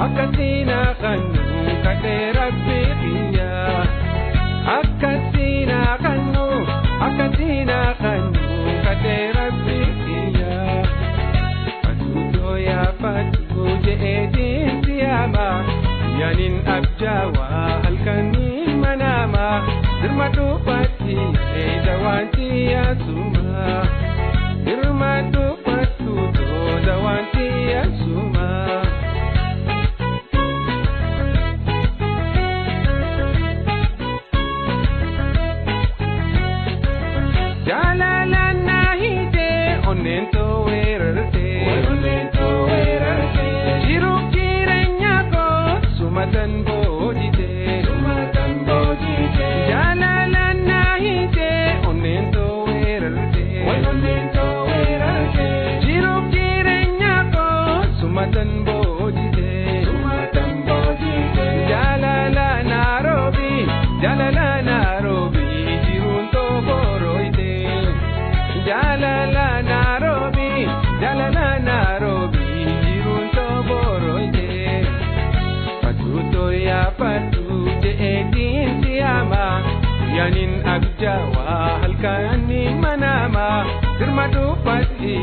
Akkatina kanu kadera biya. Akkatina kanu kadera biya. Patuto ya patu je edin siyama. Yanin abjawa halkanin manama. Dirmatu pati dawanti asuma. Dirmatu patu dawanti asuma. Onento werarte Jiru kirenya ko sumatan bodite Jalalan nahite onento werarte Jiru kirenya ko sumatan bodite Jalalan Nairobi jirunto boroite Jalalan Nairobi jirunto boroite Patuto ya patu je edin siyama Yanin abjawa halkani manama Dirmatu pati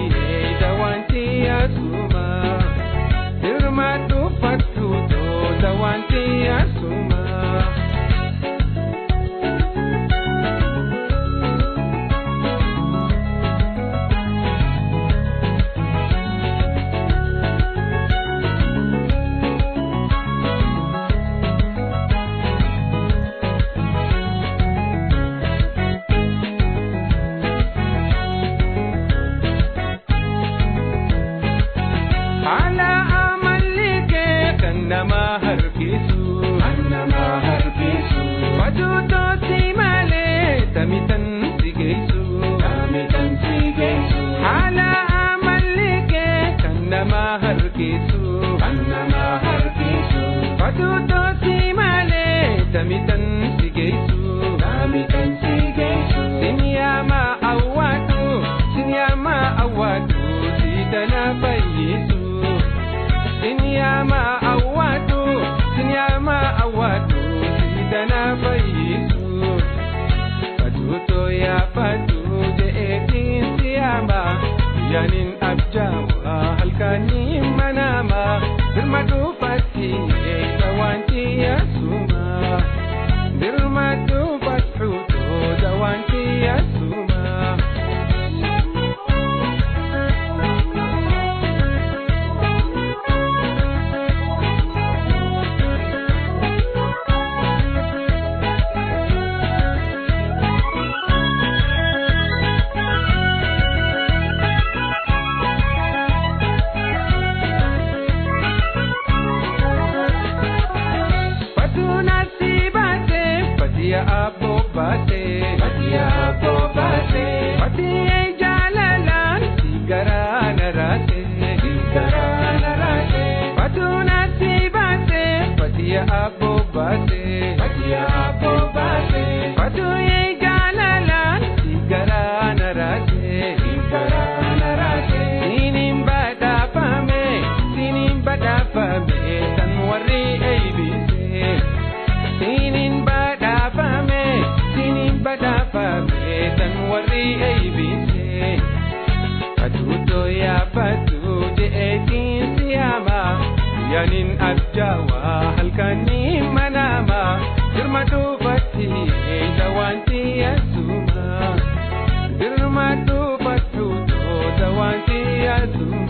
dawanti asuma Dirmatu patuto dawanti asuma Patuto simale tamitan sigeisu hala amalike kanna mahar kisu Patuto simale tamitan sigeisu Sinyama awatu sidana fayisu Sinyama awatu sidana fayisu Patuto ya patu je etin siyama Yanin abjawa halkani manama Dirmatu pati dawanti asuma Dirmatu patuto dawanti asuma Patia abo bate Patia jalalan sigara narate Patuna si bate Patia abo bate Patia jalalan sigara narate Sinin bada pame tanwari aibise Sinin bada pame tanwari aibise Patuto ya patu je etin siyama Yanin abjawa halkani manama Dirmatu pati dawanti asuma Dirmatu patuto dawanti asuma